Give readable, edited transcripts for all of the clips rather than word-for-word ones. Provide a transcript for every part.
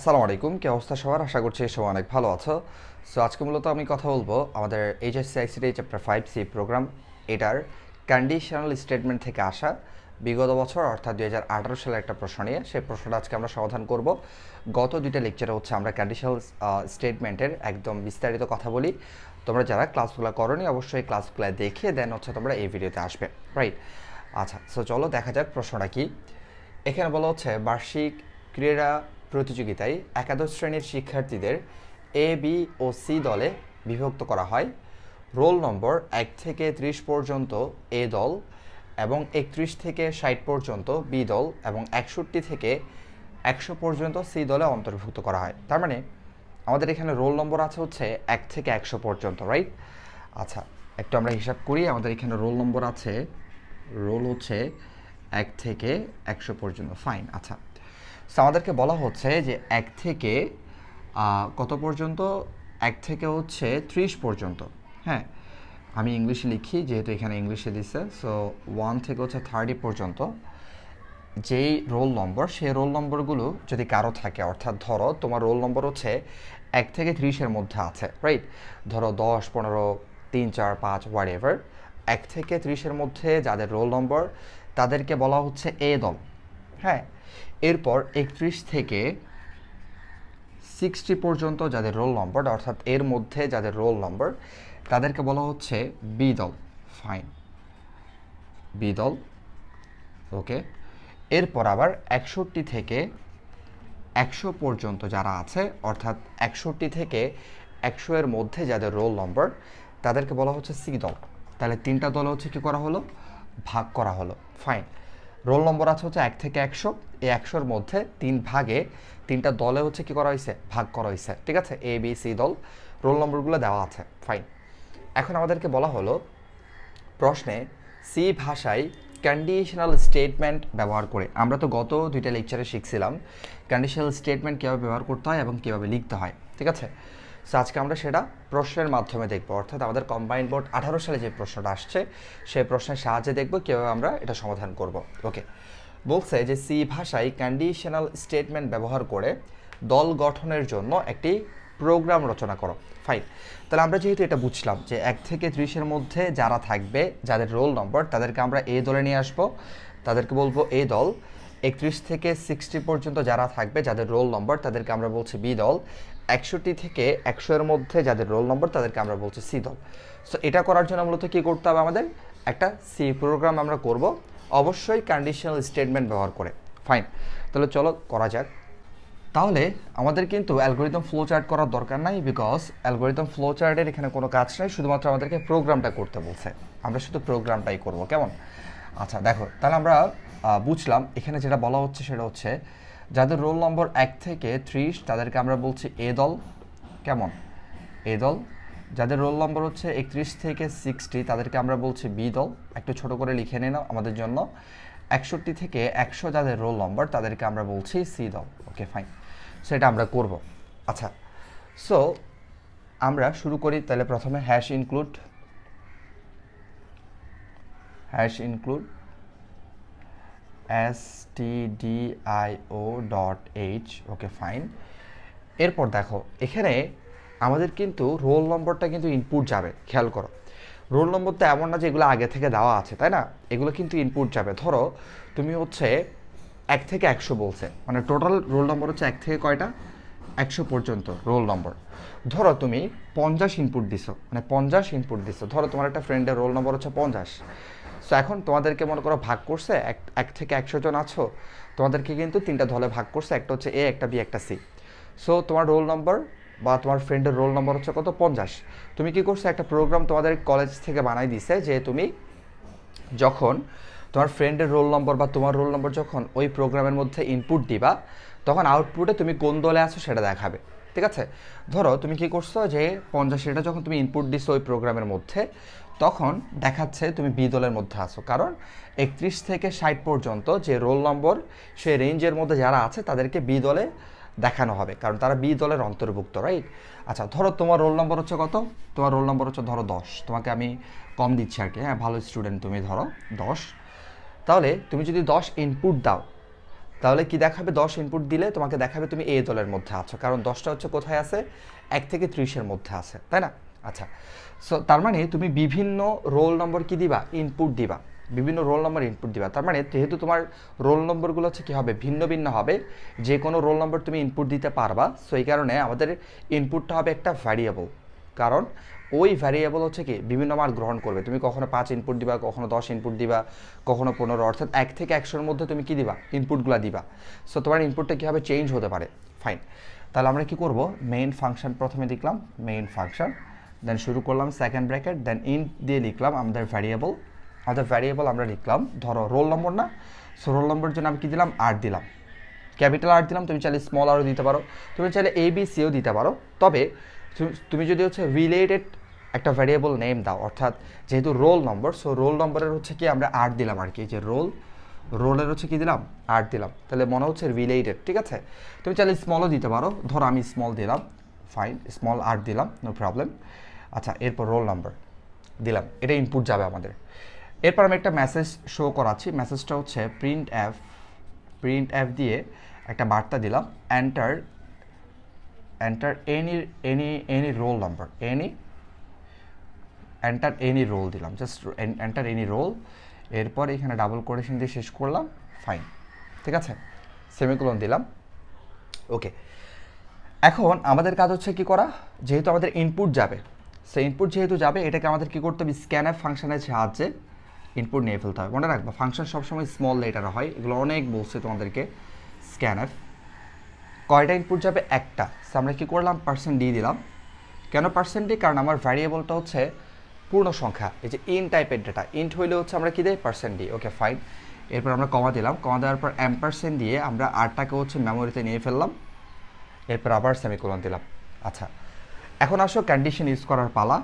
আসসালামু আলাইকুম, কি অবস্থা সবার? আশা করছি সবাই অনেক ভালো আছো। সো আজকে মূলত আমি কথা বলবো আমাদের HSC ICT Chapter-5 C program এটার কন্ডিশনাল স্টেটমেন্ট থেকে আসা বিগত বছর অর্থাৎ 2018 সালের একটা প্রশ্ন নিয়ে। সেই প্রশ্নটা আজকে আমরা সমাধান করব। গত দুইটা লেকচারে হচ্ছে আমরা কন্ডিশনাল স্টেটমেন্টের একদম বিস্তারিত কথা বলি। তোমরা যারা ক্লাসগুলো করোনি অবশ্যই ক্লাসগুলো দেখে দেন হচ্ছে তোমরা এই ভিডিওতে আসবে, রাইট? আচ্ছা, সো চলো দেখা যাক প্রশ্নটা কি। এখানে বলা হচ্ছে বার্ষিক ক্রীড়া প্রতিযোগিতায় একাদশ শ্রেণীর শিক্ষার্থীদের এ, বি ও সি দলে বিভক্ত করা হয়। রোল নম্বর 1 থেকে 30 পর্যন্ত এ দল এবং 31 থেকে 60 পর্যন্ত বি দল এবং 61 থেকে 100 পর্যন্ত সি দলে অন্তর্ভুক্ত করা হয়। তার মানে আমাদের এখানে রোল নম্বর আছে হচ্ছে 1 থেকে 100 পর্যন্ত, রাইট? আচ্ছা, একটু আমরা হিসাব করি। আমাদের এখানে রোল নম্বর আছে, রোল হচ্ছে 1 থেকে 100 পর্যন্ত, ফাইন। আচ্ছা, সো আমাদেরকে বলা হচ্ছে যে 1 থেকে কত পর্যন্ত? 1 থেকে হচ্ছে 30 পর্যন্ত। হ্যাঁ, আমি ইংলিশে লিখি যেহেতু এখানে ইংলিশে দিছে। সো 1 থেকে হচ্ছে 30 পর্যন্ত যেই রোল নম্বর, সেই রোল নম্বরগুলো যদি কারো থাকে, অর্থাৎ ধরো তোমার রোল নম্বর হচ্ছে 1 থেকে 30-এর মধ্যে আছে, রাইট? ধরো 10, 15, 3, 4, 5 হোয়াট এভার, 1 থেকে 30-এর মধ্যে যাদের রোল নম্বর তাদেরকে বলা হচ্ছে এ দল। হ্যাঁ, এরপর 31 থেকে 60 পর্যন্ত যাদের রোল নম্বর, অর্থাৎ এর মধ্যে যাদের রোল নম্বর তাদেরকে বলা হচ্ছে বি দল, ফাইন, বি দল, ওকে। এরপর আবার 61 থেকে 100 পর্যন্ত যারা আছে, অর্থাৎ 61 থেকে 100 এর মধ্যে যাদের রোল নম্বর তাদেরকে বলা হচ্ছে সি দল। তাহলে তিনটা দলে হচ্ছে কি করা হলো? ভাগ করা হলো, ফাইন। রোল নম্বর আছে হচ্ছে 1 থেকে 100, এই 100-এর মধ্যে 3 ভাগে 3টা দলে হচ্ছে কি করা হয়েছে? ভাগ করা হয়েছে, ঠিক আছে? এ, বি, সি দল, রোল নম্বরগুলো দেওয়া আছে, ফাইন। এখন আমাদেরকে বলা হলো প্রশ্নে সি ভাষায় কন্ডিশনাল স্টেটমেন্ট ব্যবহার করে। আমরা তো গত দুইটা লেকচারে শিখছিলাম কন্ডিশনাল স্টেটমেন্ট কীভাবে ব্যবহার করতে হয় এবং কীভাবে লিখতে হয়, ঠিক আছে? সো আজকে আমরা সেটা প্রশ্নের মাধ্যমে দেখব, অর্থাৎ আমাদের কম্বাইন্ড বোর্ড 18 সালে যে প্রশ্নটা আসছে সেই প্রশ্নের সাহায্যে দেখব কীভাবে আমরা এটা সমাধান করব। ওকে, বলছে যে সি ভাষায় কন্ডিশনাল স্টেটমেন্ট ব্যবহার করে দল গঠনের জন্য একটি প্রোগ্রাম রচনা করো, ফাইন। তাহলে আমরা যেহেতু এটা বুঝলাম যে 1 থেকে 30-এর মধ্যে যারা থাকবে যাদের রোল নম্বর তাদেরকে আমরা এ দলে নিয়ে আসবো, তাদেরকে বলবো এ দল। 31 থেকে 60 পর্যন্ত যারা থাকবে যাদের রোল নম্বর তাদেরকে আমরা বলছি বি দল। 61 থেকে 100-এর মধ্যে যাদের রোল নম্বর তাদেরকে আমরা বলছি সি দল। সো এটা করার জন্য মূলত কী করতে হবে? আমাদের একটা সি প্রোগ্রাম আমরা করব, অবশ্যই কন্ডিশনাল স্টেটমেন্ট ব্যবহার করে, ফাইন। তাহলে চলো করা যাক। তাহলে আমাদের কিন্তু অ্যালগোরিদম ফ্লো চার্ট করার দরকার নাই, বিকজ অ্যালগোরিদম ফ্লো চার্টের এখানে কোনো কাজ নেই, শুধুমাত্র আমাদেরকে প্রোগ্রামটা করতে বলছে। আমরা শুধু প্রোগ্রামটাই করব, কেমন? আচ্ছা দেখো, তাহলে আমরা বুঝলাম এখানে যেটা বলা হচ্ছে সেটা হচ্ছে যাদের রোল নম্বর 1 থেকে 30 তাদেরকে আমরা বলছি এ দল, কেমন? এ দল। যাদের রোল নম্বর হচ্ছে 31 থেকে 60 তাদেরকে আমরা বলছি বি দল। একটু ছোট করে লিখে নিন আমাদের জন্য। 61 থেকে 100 যাদের রোল নম্বর তাদেরকে আমরা বলছি সি দল, ওকে, ফাইন। সেটা আমরা করব। আচ্ছা, সো আমরা শুরু করি তাহলে। প্রথমে হ্যাশ ইনক্লুড stdio.h, ওকে, ফাইন। এরপর দেখো এখানে আমাদের কিন্তু রোল নম্বরটা কিন্তু ইনপুট যাবে, খেয়াল করো। রোল নম্বর তো এমন না যে এগুলো আগে থেকে দেওয়া আছে, তাই না? এগুলো কিন্তু ইনপুট যাবে। ধরো তুমি হচ্ছে 1 থেকে 100 বলছে, মানে টোটাল রোল নম্বর হচ্ছে 1 থেকে কয়টা? 100 পর্যন্ত রোল নম্বর। ধরো তুমি 50 ইনপুট দিছো, মানে 50 ইনপুট দিছো। ধরো তোমার একটা ফ্রেন্ডের রোল নম্বর হচ্ছে 50। সো এখন তোমাদেরকে মনে করো ভাগ করছে, 1 থেকে 100 জন আছো, তোমাদেরকে কিন্তু 3টা দলে ভাগ করছে, একটা হচ্ছে এ, একটা বি, একটা সি। সো তোমার রোল নম্বর বা তোমার ফ্রেন্ডের রোল নম্বর হচ্ছে কত? 50। তুমি কি করছো? একটা প্রোগ্রাম তোমাদের কলেজ থেকে বানাই দিছে যে তুমি যখন তোমার ফ্রেন্ডের রোল নম্বর বা তোমার রোল নম্বর যখন ওই প্রোগ্রামের মধ্যে ইনপুট দিবা তখন আউটপুটে তুমি কোন দলে আছো সেটা দেখাবে, ঠিক আছে? ধরো তুমি কি করছো যে 50 যখন তুমি ইনপুট দিছো ওই প্রোগ্রামের মধ্যে তখন দেখাচ্ছে তুমি বি দলের মধ্যে আছো, কারণ 31 থেকে 60 পর্যন্ত যে রোল নম্বর সেই রেঞ্জের মধ্যে যারা আছে তাদেরকে বি দলে দেখানো হবে, কারণ তারা বি দলের অন্তর্ভুক্ত, রাইট? আচ্ছা, ধরো তোমার রোল নম্বর হচ্ছে কত? তোমার রোল নম্বর হচ্ছে ধরো 10, তোমাকে আমি কম দিচ্ছি আর কি, হ্যাঁ, ভালো স্টুডেন্ট তুমি, ধরো 10। তাহলে তুমি যদি 10 ইনপুট দাও তাহলে কি দেখাবে? 10 ইনপুট দিলে তোমাকে দেখাবে তুমি এই দলের মধ্যে আছো, কারণ 10টা হচ্ছে কোথায় আছে? 1 থেকে 30-এর মধ্যে আছে, তাই না? আচ্ছা, সো তার মানে তুমি বিভিন্ন রোল নম্বর কি দিবা? ইনপুট দিবা, বিভিন্ন রোল নম্বর ইনপুট দিবা। তার মানে যেহেতু তোমার রোল নম্বরগুলো হচ্ছে কী হবে? ভিন্ন ভিন্ন হবে, যে কোনো রোল নম্বর তুমি ইনপুট দিতে পারবা। সো এই কারণে আমাদের ইনপুটটা হবে একটা ভ্যারিয়েবল, কারণ ওই ভ্যারিয়েবল হচ্ছে কি বিভিন্ন মান গ্রহণ করবে। তুমি কখনো 5 ইনপুট দিবা, কখনো 10 ইনপুট দিবা, কখনো 15, অর্থাৎ 1 থেকে 100-এর মধ্যে তুমি কি দিবা? ইনপুটগুলো দিবা। সো তোমার ইনপুটটা কীভাবে চেঞ্জ হতে পারে? ফাইন, তাহলে আমরা কি করব? মেইন ফাংশন প্রথমে লিখলাম, মেইন ফাংশন, দেন শুরু করলাম সেকেন্ড ব্র্যাকেট, দেন ইন্ট দিয়ে লিখলাম আমাদের ভ্যারিয়েবল। আমাদের ভ্যারিয়েবল আমরা লিখলাম ধরো রোল নম্বর না, সো রোল নম্বরের জন্য আমি কি দিলাম? আর দিলাম, ক্যাপিটাল আর দিলাম। তুমি চাইলে স্মল আরও দিতে পারো, তুমি চাইলে ABCও দিতে পারো। তবে তুমি যদি হচ্ছে রিলেটেড একটা ভ্যারিয়েবল নেম দাও, অর্থাৎ যেহেতু রোল নম্বর, সো রোল নম্বরের হচ্ছে কি আমরা আর দিলাম আর কি, যে রোলের হচ্ছে কি দিলাম? আর দিলাম, তাহলে মনে হচ্ছে রিলেটেড, ঠিক আছে? তুমি চাইলে স্মলও দিতে পারো, ধরো আমি স্মল দিলাম, ফাইন, স্মল আর দিলাম, নো প্রবলেম। আচ্ছা, এরপর রোল নাম্বার দিলাম, এটা ইনপুট যাবে আমাদের। এরপর আমি একটা মেসেজ শো করাচ্ছি, মেসেজটা হচ্ছে প্রিন্ট এফ দিয়ে একটা বার্তা দিলাম, enter any roll number, enter any roll দিলাম, জাস্ট এন্টার এনি রোল। এরপর এখানে ডাবল কোটেশন দিয়ে শেষ করলাম, ফাইন, ঠিক আছে, সেমিকোলন দিলাম, ওকে। এখন আমাদের কাজ হচ্ছে কি করা? যেহেতু আমাদের ইনপুট যাবে, সো ইনপুট যেহেতু যাবে, এটাকে আমাদের কি করতে হবে? স্ক্যানএফ ফাংশনের সাহায্যে ইনপুট নিয়ে ফেলতে হবে। মনে রাখবা ফাংশন সবসময় স্মল লেটার হয়, এগুলো অনেক বলছে তোমাদেরকে। স্ক্যানএফ কয়টা ইনপুট যাবে? একটা। সো আমরা কী করলাম? %d দিলাম। কেন %d? কারণ আমার ভ্যারিয়েবলটা হচ্ছে পূর্ণ সংখ্যা, এই যে ইন টাইপের ডেটা, ইন্ট হইলে হচ্ছে আমরা কী দেই? %d, okay fine. এরপর আমরা কমা দিলাম, কমা দেওয়ার পর % দিয়ে আমরা আরটাকে হচ্ছে মেমোরিতে নিয়ে ফেললাম, এরপর আবার সেমিকোলন দিলাম। আচ্ছা, এখন আসো কন্ডিশন ইউজ করার পালা।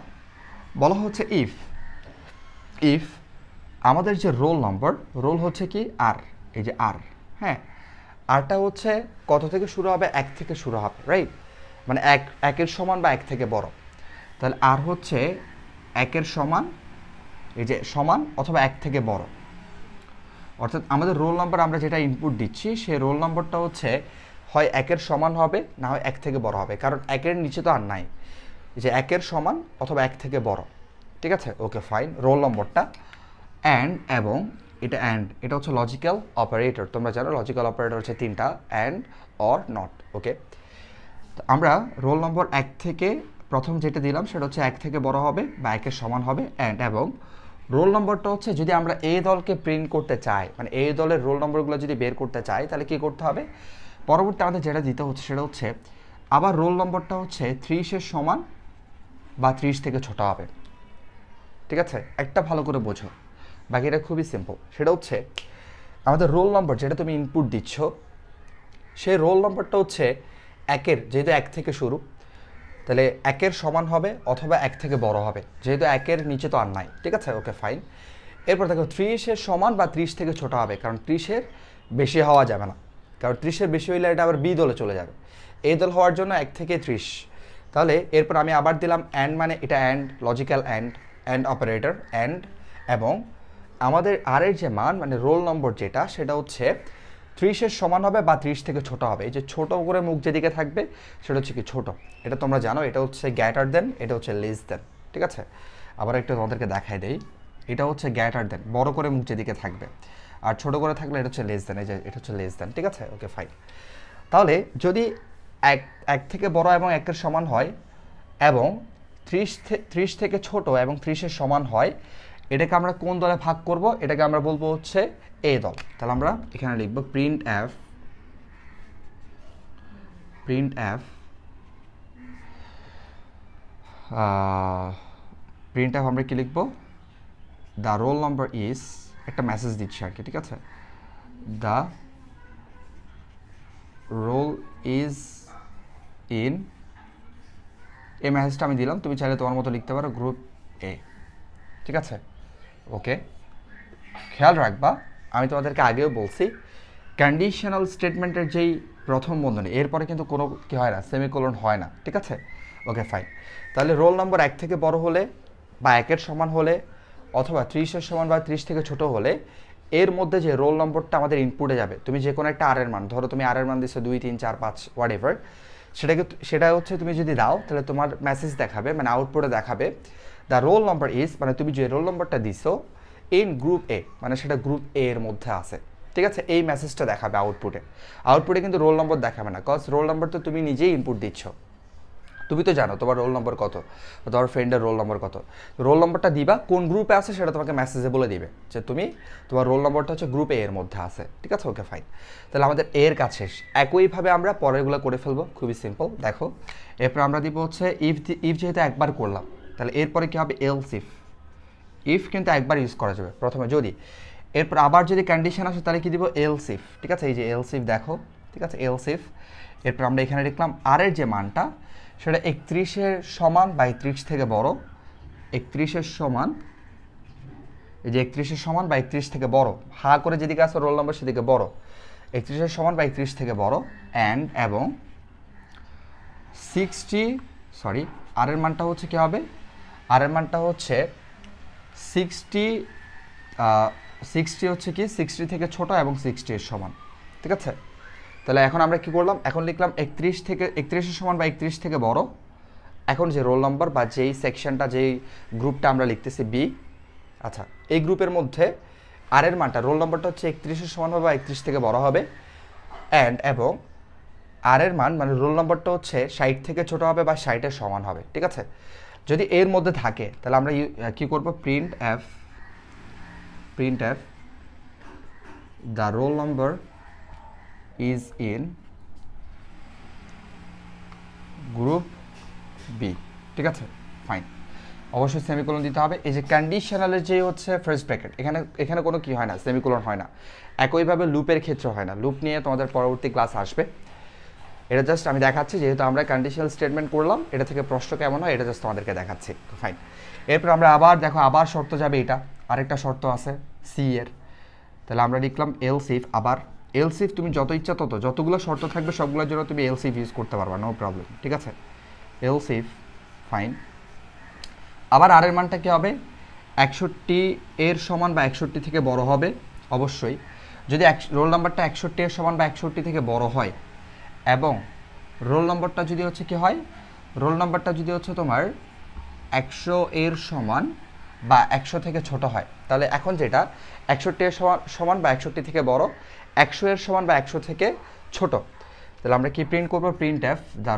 বলা হচ্ছে ইফ আমাদের যে রোল নম্বর, রোল হচ্ছে কি আর, এই যে আর, হ্যাঁ, আরটা হচ্ছে কত থেকে শুরু হবে? 1 থেকে শুরু হবে, রাইট? মানে 1-এর সমান বা 1 থেকে বড়। তাহলে আর হচ্ছে 1-এর সমান, এই যে সমান অথবা 1 থেকে বড়। অর্থাৎ আমাদের রোল নাম্বার আমরা যেটা ইনপুট দিচ্ছি, সেই রোল নম্বরটা হচ্ছে হয় 1-এর সমান হবে, না হয় 1 থেকে বড় হবে, কারণ 1-এর নিচে তো আর নাই, যে 1-এর সমান অথবা 1 থেকে বড়, ঠিক আছে, ওকে ফাইন। রোল নম্বরটা এবং এটা হচ্ছে লজিক্যাল অপারেটর। তোমরা জানো লজিক্যাল অপারেটর হচ্ছে 3টা, অ্যান্ড, অর, নট, ওকে। তো আমরা রোল নম্বর 1 থেকে প্রথম যেটা দিলাম সেটা হচ্ছে 1 থেকে বড় হবে বা 1-এর সমান হবে, এবং রোল নম্বরটা হচ্ছে যদি আমরা এই দলকে প্রিন্ট করতে চাই, মানে এই দলের রোল নম্বরগুলো যদি বের করতে চাই, তাহলে কি করতে হবে? পরবর্তী আমাদের যেটা দিতে হচ্ছে সেটা হচ্ছে আবার রোল নম্বরটা হচ্ছে 30-এর সমান বা 30 থেকে ছোট হবে, ঠিক আছে? একটা ভালো করে বোঝো, বাকিটা খুবই সিম্পল। সেটা হচ্ছে আমাদের রোল নম্বর যেটা তুমি ইনপুট দিচ্ছ, সেই রোল নম্বরটা হচ্ছে 1-এর, যেহেতু 1 থেকে শুরু, তাহলে 1-এর সমান হবে অথবা 1 থেকে বড় হবে, যেহেতু 1-এর নিচে তো আর নাই, ঠিক আছে, ওকে ফাইন। এরপর দেখো 30-এর সমান বা 30 থেকে ছোট হবে, কারণ 30-এর বেশি হওয়া যাবে না, কারণ 30-এর বেশি হইলে এটা আবার বি দলে চলে যাবে। এই দল হওয়ার জন্য 1 থেকে 30। তাহলে এরপর আমি আবার দিলাম অ্যান্ড, মানে এটা and, logical and operator and, এবং আমাদের আরের যে মান মানে রোল নম্বর যেটা, সেটা হচ্ছে 30-এর সমান হবে বা 30 থেকে ছোট হবে। এই যে ছোট করে মুখ যেদিকে থাকবে সেটা হচ্ছে কি ছোট, এটা তোমরা জানো, এটা হচ্ছে গ্রেটার দেন, এটা হচ্ছে লেস দেন, ঠিক আছে। আবার একটু তোমাদেরকে দেখাই দেই, এটা হচ্ছে গ্রেটার দেন, বড় করে মুখ যেদিকে থাকবে, আর ছোট করে থাকলে এটা হচ্ছে লেস দেন, এই যে এটা হচ্ছে লেস দেন, ঠিক আছে, ওকে ফাইন। তাহলে যদি 1 থেকে বড় এবং 1-এর সমান হয়, এবং 30 থেকে ছোট এবং 30-এর সমান হয়, এটাকে আমরা কোন দলে ভাগ করব? এটাকে আমরা বলবো হচ্ছে এ দল। তাহলে আমরা এখানে লিখব প্রিন্ট এফ আমরা কি লিখব? দ্য রোল নাম্বার ইজ, একটা মেসেজ দিচ্ছি আর কি, ঠিক আছে, দ্য রোল ইজ ইন, এই মেসেজটা আমি দিলাম, তুমি চাইলে তোমার মতো লিখতে পারো গ্রুপ এ, ঠিক আছে, ওকে। খেয়াল রাখবা, আমি তোমাদেরকে আগেও বলছি, কন্ডিশনাল স্টেটমেন্টের যেই প্রথম বন্ধনী, এরপরে কিন্তু কোনো কি হয় না, সেমিকোলন হয় না, ঠিক আছে, ওকে ফাইন। তাহলে রোল নম্বর 1 থেকে বড় হলে বা 1-এর সমান হলে, অথবা 30-এর সমান বা 30 থেকে ছোট হলে, এর মধ্যে যে রোল নম্বরটা আমাদের ইনপুটে যাবে, তুমি যে কোনো একটা আর এর মান, ধরো তুমি আর এর মান দিচ্ছ 2 3 4 5 হোয়াট এভার, সেটা হচ্ছে তুমি যদি দাও তাহলে তোমার মেসেজ দেখাবে, মানে আউটপুটে দেখাবে দ্য রোল নম্বর ইজ, মানে তুমি যে রোল নম্বরটা দিছো ইন গ্রুপ এ, মানে সেটা গ্রুপ এ এর মধ্যে আছে, ঠিক আছে? এই মেসেজটা দেখাবে আউটপুটে কিন্তু রোল নম্বর দেখাবে না, কজ রোল নম্বর তো তুমি নিজেই ইনপুট দিচ্ছ, তুমি তো জানো তোমার রোল নম্বর কত, তোমার ফ্রেন্ডের রোল নম্বর কত, রোল নম্বরটা দিবা, কোন গ্রুপে আছে সেটা তোমাকে মেসেজে বলে দিবে যে তুমি তোমার রোল নম্বরটা হচ্ছে গ্রুপ এ এর মধ্যে আছে, ঠিক আছে? ওকে ফাইন, তাহলে আমাদের এর কাজ শেষ। একইভাবে আমরা পরেরগুলো করে ফেলবো, খুবই সিম্পল। দেখো এরপর আমরা দিব হচ্ছে ইফ যেহেতু একবার করলাম তাহলে এরপরে কী হবে, এলস ইফ কিন্তু একবার ইউজ করা যাবে প্রথমে, যদি এরপর আবার যদি কন্ডিশন আসে তাহলে কি দিব, এলস ইফ, ঠিক আছে? এই যে এলস ইফ দেখো, ঠিক আছে? এলস ইফ, এরপর আমরা এখানে লিখলাম আর এর যে মানটা সেটা 31-এর সমান বা 31 থেকে বড়, 31-এর সমান, এই যে 31-এর সমান বা 31 থেকে বড়, হা করে যেদিকে আছে রোল নম্বর সেদিকে বড়, 31-এর সমান বা 31 থেকে বড়, অ্যান্ড এবং 60 আর এর মানটা হচ্ছে কী হবে, আর এর মানটা হচ্ছে 60 হচ্ছে কি 60 থেকে ছোট এবং 60 এর সমান, ঠিক আছে? তাহলে এখন আমরা কি করলাম, এখন লিখলাম 31-এর সমান বা 31 থেকে বড়, এখন যে রোল নম্বর বা যেই সেকশনটা, যেই গ্রুপটা আমরা লিখতেছি বি, আচ্ছা এই গ্রুপের মধ্যে আর এর মানটা, রোল নম্বরটা হচ্ছে 31-এর সমান হবে বা 31 থেকে বড় হবে, এবং আর এর মান মানে রোল নম্বরটা হচ্ছে 60 থেকে ছোট হবে বা 60-এর সমান হবে, ঠিক আছে? যদি এর মধ্যে থাকে তাহলে আমরা কি করব, printf the roll number is in group B, ঠিক আছে? ফাইন, অবশ্যই সেমিকোলন দিতে হবে। এই যে কন্ডিশনালের যে হচ্ছে ফার্স্ট ব্র্যাকেট, এখানে কোনো কি হয় না, সেমিকোলন হয় না। একইভাবে লুপের ক্ষেত্রে হয় না, লুপ নিয়ে তোমাদের পরবর্তী ক্লাস আসবে। এটা জাস্ট আমি দেখাচ্ছি, যেহেতু আমরা কন্ডিশনাল স্টেটমেন্ট করলাম, এটা থেকে প্রশ্ন কেমন হয় এটা জাস্ট তোমাদেরকে দেখাচ্ছি। ফাইন, এরপর আমরা আবার দেখো আবার শর্ত যাবে, এটা আরেকটা শর্ত আছে সি এর, তাহলে আমরা লিখলাম এলস ইফ, আবার এলস ইফ তুমি যত ইচ্ছা তত, যতগুলো শর্ত থাকবে সবগুলোর জন্য তুমি এলস ইফ ইউজ করতে পারবা, নো প্রবলেম, ঠিক আছে? এলস ইফ, ফাইন, আবার আর এর মানটা কী হবে, 61 এর সমান বা 61 থেকে বড় হবে, অবশ্যই যদি রোল নাম্বারটা 61 এর সমান বা 61 থেকে বড় হয়, এবং রোল নম্বরটা যদি হচ্ছে কি হয়, রোল নম্বরটা যদি হচ্ছে তোমার 100 এর সমান বা 100 থেকে ছোট হয়, তাহলে এখন যেটা 61 এর সমান বা 61 থেকে বড়, 100 এর সমান বা 100 থেকে ছোট, তাহলে আমরা কি প্রিন্ট করব, printf the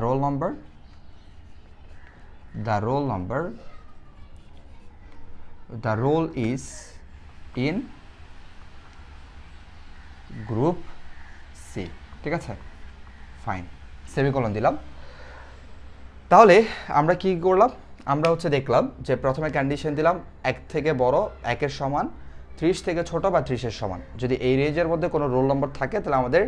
roll is in group C, ঠিক আছে? ফাইন, সেমিকোলন দিলাম। তাহলে আমরা কি করলাম, আমরা হচ্ছে দেখলাম যে প্রথমে কন্ডিশন দিলাম 1 থেকে বড়, 1-এর সমান, 30 থেকে ছোট বা 30-এর সমান, যদি এই রেঞ্জের মধ্যে কোনো রোল নম্বর থাকে তাহলে আমাদের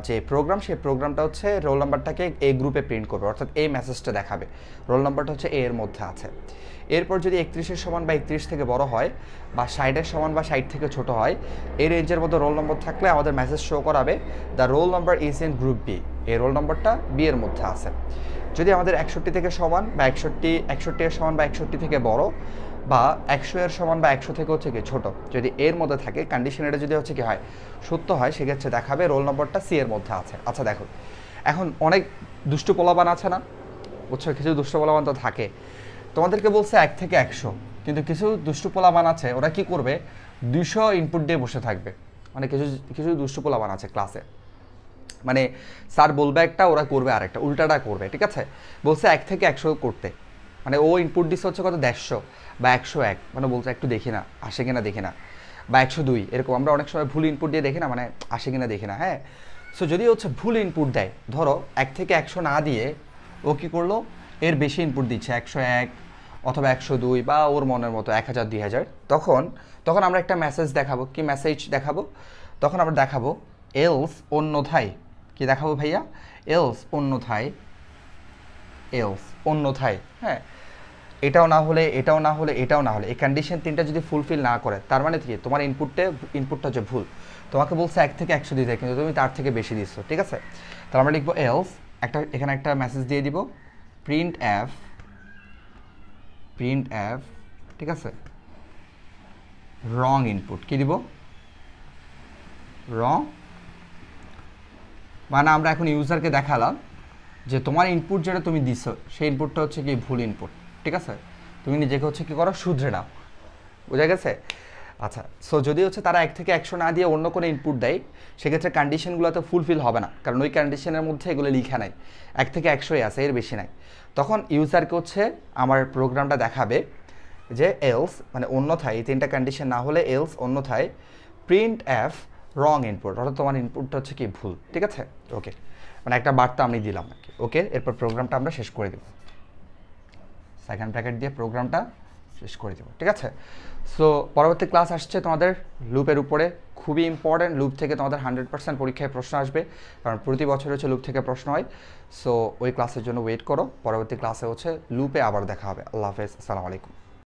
যে প্রোগ্রাম, সেই প্রোগ্রামটা হচ্ছে রোল নাম্বারটাকে এই গ্রুপে প্রিন্ট করবে, অর্থাৎ এই মেসেজটা দেখাবে রোল নাম্বারটা হচ্ছে এর মধ্যে আছে। এরপর যদি 31-এর সমান বা 31 থেকে বড় হয় বা 60-এর সমান বা 60 থেকে ছোট হয়, এই রেঞ্জের মধ্যে রোল নম্বর থাকলে আমাদের মেসেজ শো করাবে the roll number is in group B, এই রোল নম্বরটা বি এর মধ্যে আছে। যদি আমাদের 61 থেকে সমান বা 61 এর সমান বা 61 থেকে বড় বা 100 এর সমান বা 100 থেকে হচ্ছে কি ছোট, যদি এর মধ্যে থাকে, কন্ডিশন এটা যদি হচ্ছে কি হয় সত্য হয়, সেক্ষেত্রে দেখাবে রোল নম্বরটা সি এর মধ্যে আছে। আচ্ছা দেখো, এখন অনেক দুষ্টু পোলাপান আছে না, বুঝছো? কিছু দুষ্টু পোলাপান তো থাকে, তোমাদেরকে বলছে 1 থেকে 100, কিন্তু কিছু দুষ্টু পোলাপান আছে ওরা কি করবে, 200 ইনপুট দিয়ে বসে থাকবে। মানে কিছু দুষ্টু পোলাপান আছে ক্লাসে, মানে স্যার বলবে একটা, ওরা করবে আরেকটা, উল্টাটা করবে, ঠিক আছে? বলছে 1 থেকে 100 করতে, মানে ও ইনপুট দিচ্ছে হচ্ছে কত, 150 বা 101, মানে বলছে একটু দেখি না আসে কিনা দেখি না, বা 102, এরকম আমরা অনেক সময় ভুল ইনপুট দিয়ে দেখি না, মানে আসে কিনা দেখি না। হ্যাঁ, সো যদি হচ্ছে ভুল ইনপুট দেয়, ধরো 1 থেকে 100 না দিয়ে ও কী করলো, এর বেশি ইনপুট দিচ্ছে 101 অথবা 102 বা ওর মনের মতো 1000 2000, তখন আমরা একটা মেসেজ দেখাবো। কি মেসেজ দেখাবো? তখন আমরা দেখাবো এলস অন্যথায়, কি দেখাবো ভাইয়া, এলস অন্যথায়, হ্যাঁ, এটাও না হলে, এটাও না হলে, এটাও না হলে, এই কন্ডিশন 3টা যদি ফুলফিল না করে, তার মানে কি তোমার ইনপুটটা হচ্ছে ভুল। তোমাকে বলছে 1 থেকে 100 দিতে, কিন্তু তুমি তার থেকে বেশি দিচ্ছ, ঠিক আছে? তাহলে আমরা লিখবো এলস, এখানে একটা মেসেজ দিয়ে দিব, প্রিন্ট এফ, ঠিক আছে, রং ইনপুট, কি দিব, রং, মানে আমরা এখন ইউজারকে দেখালাম যে তোমার ইনপুট যেটা তুমি দিছো সেই ইনপুটটা হচ্ছে কি ভুল ইনপুট, ঠিক আছে? তুমি নিজেকে হচ্ছে কি করো, শুধরে নাও, বোঝা গেছে? আচ্ছা, সো যদি হচ্ছে তারা 1 থেকে 100 না দিয়ে অন্য কোনো ইনপুট দেয়, সেক্ষেত্রে কন্ডিশনগুলো তো ফুলফিল হবে না, কারণ ওই কন্ডিশনের মধ্যে এগুলো লিখা নাই, 1 থেকে 100ই আছে, এর বেশি নাই। তখন ইউজারকে হচ্ছে আমার প্রোগ্রামটা দেখাবে যে এলস, মানে অন্যথায় এই 3টা কন্ডিশন না হলে এলস, অন্যথায় প্রিন্ট এফ রং ইনপুট, অর্থাৎ তোমার ইনপুটটা হচ্ছে কি ভুল, ঠিক আছে? ওকে, মানে একটা বার্তা আমি দিলাম আর কি। ওকে, এরপর প্রোগ্রামটা আমরা শেষ করে দেব, সেকেন্ড ব্র্যাকেট দিয়ে প্রোগ্রামটা শেষ করে দেব, ঠিক আছে? সো পরবর্তী ক্লাস আসছে তোমাদের লুপের উপরে, খুবই ইম্পর্ট্যান্ট। লুপ থেকে তোমাদের 100% পরীক্ষায় প্রশ্ন আসবে, কারণ প্রতি বছর হচ্ছে লুপ থেকে প্রশ্ন হয়। সো ওই ক্লাসের জন্য ওয়েট করো, পরবর্তী ক্লাসে হচ্ছে লুপে আবার দেখা হবে। আল্লাহ হাফেজ, আসসালামু আলাইকুম।